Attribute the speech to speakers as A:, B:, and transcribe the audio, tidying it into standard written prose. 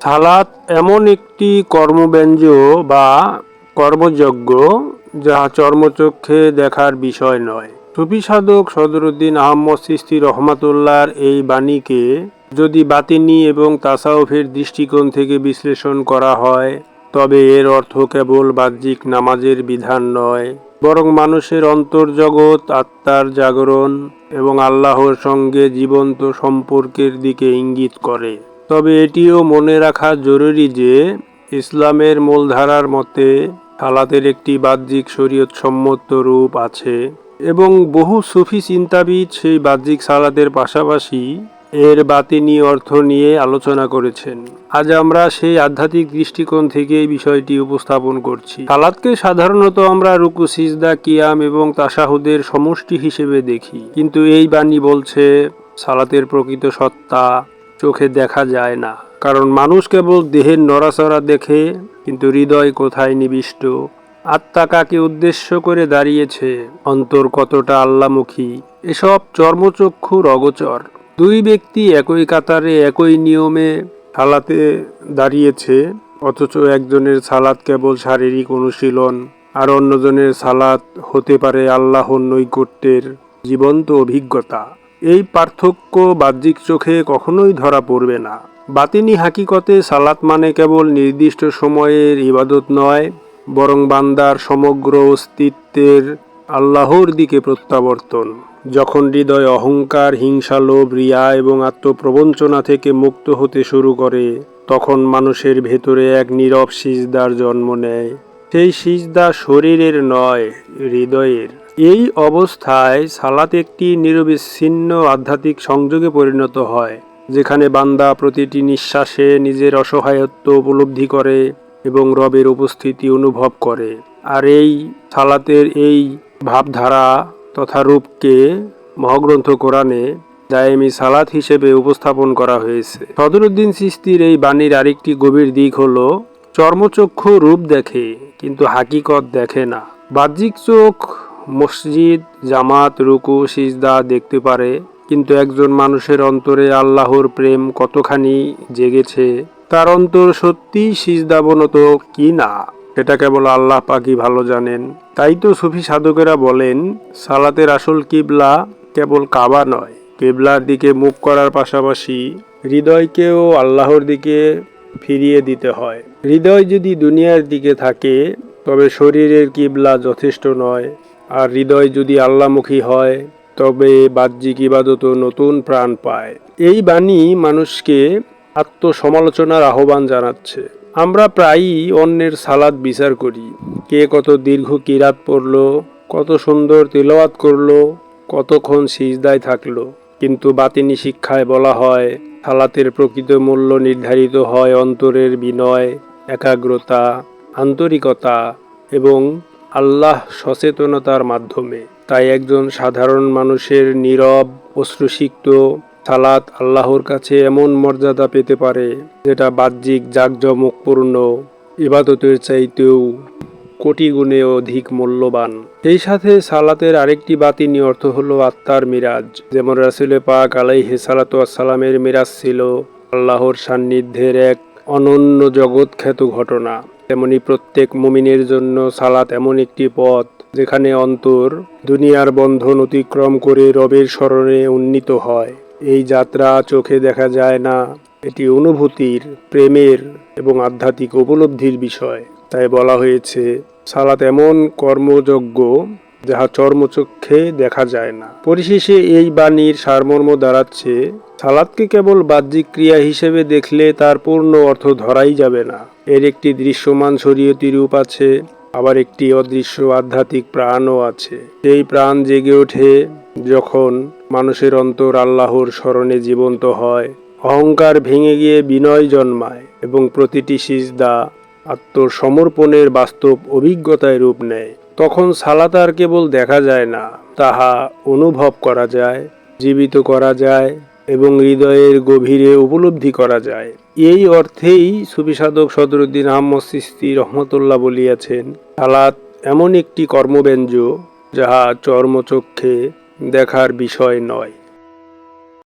A: সালাত এমন একটি কর্মব্যঞ্জ বা কর্মযজ্ঞ যা চর্মচক্ষে দেখার বিষয় নয়। সুফি সাধক সদরুদ্দীন আহমদ চিশতি রহমাতুল্লাহর এই বাণীকে যদি বাতিনি এবং তাসাউফের দৃষ্টিকোণ থেকে বিশ্লেষণ করা হয়, তবে এর অর্থ কেবল বাহ্যিক নামাজের বিধান নয়, বরং মানুষের অন্তর্জগৎ, আত্মার জাগরণ এবং আল্লাহর সঙ্গে জীবন্ত সম্পর্কের দিকে ইঙ্গিত করে। তবে এটিও মনে রাখা জরুরি যে ইসলামের মূলধারার মতে সালাতের একটি বাহ্যিক শরীয়তসম্মত রূপ আছে এবং বহু সুফি চিন্তাবিদ সেই বাহ্যিক সালাতের পাশাপাশি এর বাতিনি অর্থ নিয়ে আলোচনা করেছেন। আজ আমরা সেই আধ্যাত্মিক দৃষ্টিকোণ থেকে এই বিষয়টি উপস্থাপন করছি। সালাতকে সাধারণত আমরা রুকু, সিজদা, কিয়াম এবং তাশাহুদের সমষ্টি হিসেবে দেখি, কিন্তু এই বাণী বলছে সালাতের প্রকৃত সত্তা চোখে দেখা যায় না, কারণ মানুষ কেবল দেহের নড়াচড়া দেখে, কিন্তু হৃদয় কোথায় নিবিষ্ট, আত্মা কাকে উদ্দেশ্য করে দাঁড়িয়েছে, অন্তর কতটা আল্লামুখী, এসব চর্মচক্ষুর অগোচর। দুই ব্যক্তি একই কাতারে একই নিয়মে সালাতে দাঁড়িয়েছে, অথচ একজনের সালাত কেবল শারীরিক অনুশীলন আর অন্যজনের সালাত হতে পারে আল্লাহর নৈকট্যের জীবন্ত অভিজ্ঞতা। এই পার্থক্য বাহ্যিক চোখে কখনোই ধরা পড়বে না। বাতিনি হাকিকতে সালাত মানে কেবল নির্দিষ্ট সময়ের ইবাদত নয়, বরং বান্দার সমগ্র অস্তিত্বের আল্লাহর দিকে প্রত্যাবর্তন। যখন হৃদয় অহংকার, হিংসা, লোভ, রিয়া এবং আত্মপ্রবঞ্চনা থেকে মুক্ত হতে শুরু করে, তখন মানুষের ভেতরে এক নীরব সিজদার জন্ম নেয়। সেই সিজদা শরীরের নয়, হৃদয়ের। এই অবস্থায় সালাত একটি নিরবিচ্ছিন্ন আধ্যাত্মিক সংযোগে পরিণত হয়, যেখানে বান্দা প্রতিটি নিঃশ্বাসে নিজের অসহায়ত্ব উপলব্ধি করে এবং রবের উপস্থিতি অনুভব করে। আর এই সালাতের এই ভাবধারা তথা রূপকে মহাগ্রন্থ কোরআনে দায়েমি সালাত হিসেবে উপস্থাপন করা হয়েছে। সদরুদ্দীন চিশতির এই বাণীর আরেকটি গভীর দিক হলো, চর্মচক্ষু রূপ দেখে কিন্তু হাকিকত দেখে না। বাহ্যিক চোখ মসজিদ, জামাত, রুকু, সিজদা দেখতে পারে, কিন্তু একজন মানুষের অন্তরে আল্লাহর প্রেম কতখানি জেগেছে, তার অন্তর সত্যিই সিজদাবনত কি না, সেটা কেবল আল্লাহ পাকই ভালো জানেন। তাই তো সুফি সাধকেরা বলেন, সালাতের আসল কিবলা কেবল কাবা নয়, কিবলার দিকে মুখ করার পাশাপাশি হৃদয়কেও আল্লাহর দিকে ফিরিয়ে দিতে হয়। হৃদয় যদি দুনিয়ার দিকে থাকে, তবে শরীরের কিবলা যথেষ্ট নয়, আর হৃদয় যদি আল্লাহমুখী হয়, তবে বাহ্যিক ইবাদতও নতুন প্রাণ পায়। এই বাণী মানুষকে আত্মসমালোচনার আহ্বান জানাচ্ছে। আমরা প্রায়ই অন্যের সালাত বিচার করি, কে কত দীর্ঘ কিরাত পড়ল, কত সুন্দর তিলাওয়াত করলো, কতক্ষণ সিজদায় থাকলো, কিন্তু বাতিনি শিক্ষায় বলা হয় সালাতের প্রকৃত মূল্য নির্ধারিত হয় অন্তরের বিনয়, একাগ্রতা, আন্তরিকতা এবং আল্লাহ সচেতনতার মাধ্যমে। তাই একজন সাধারণ মানুষের নীরব, অশ্রুসিক্ত সালাত আল্লাহর কাছে এমন মর্যাদা পেতে পারে, যেটা বাহ্যিক জাঁকজমকপূর্ণ ইবাদতের চাইতেও কোটি গুণে অধিক মূল্যবান। এই সাথে সালাতের আরেকটি বাতিনি অর্থ হলো আত্মার মিরাজ। যেমন রাসূল পাক আলাইহিস সালাতু ওয়াস সালামের মিরাজ ছিল আল্লাহর সান্নিধ্যের এক অনন্য জগৎখ্যাত ঘটনা, তেমনি প্রত্যেক মুমিনের জন্য সালাত এমন একটি পথ যেখানে অন্তর দুনিয়ার বন্ধন অতিক্রম করে রবের স্মরণে উন্নীত হয়। এই যাত্রা চোখে দেখা যায় না, এটি অনুভূতির, প্রেমের এবং আধ্যাত্মিক উপলব্ধির বিষয়। তাই বলা হয়েছে সালাত এমন কর্মযজ্ঞ যাহা চর্মচক্ষে দেখা যায় না। পরিশেষে এই বাণীর সারমর্ম দাঁড়াচ্ছে, সালাতকে কেবল বাহ্যিক ক্রিয়া হিসেবে দেখলে তার পূর্ণ অর্থ ধরাই যাবে না। এর একটি দৃশ্যমান শরীয়তি রূপ আছে, আবার একটি অদৃশ্য আধ্যাত্মিক প্রাণও আছে। এই প্রাণ জেগে ওঠে যখন মানুষের অন্তর আল্লাহর স্মরণে জীবন্ত হয়, অহংকার ভেঙে গিয়ে বিনয় জন্মায় এবং প্রতিটি সিজদা আত্মসমর্পণের বাস্তব অভিজ্ঞতায় রূপ নেয়। তখন সালাত আর কেবল দেখা যায় না, তাহা অনুভব করা যায়, জীবিত করা যায় এবং হৃদয়ের গভীরে উপলব্ধি করা যায়। এই অর্থেই সুফি সাধক সদরুদ্দীন আহমদ চিশতি রহমতুল্লাহ বলিয়াছেন, সালাত এমন একটি কর্মব্যঞ্জ যাহা চর্মচক্ষে দেখার বিষয় নয়।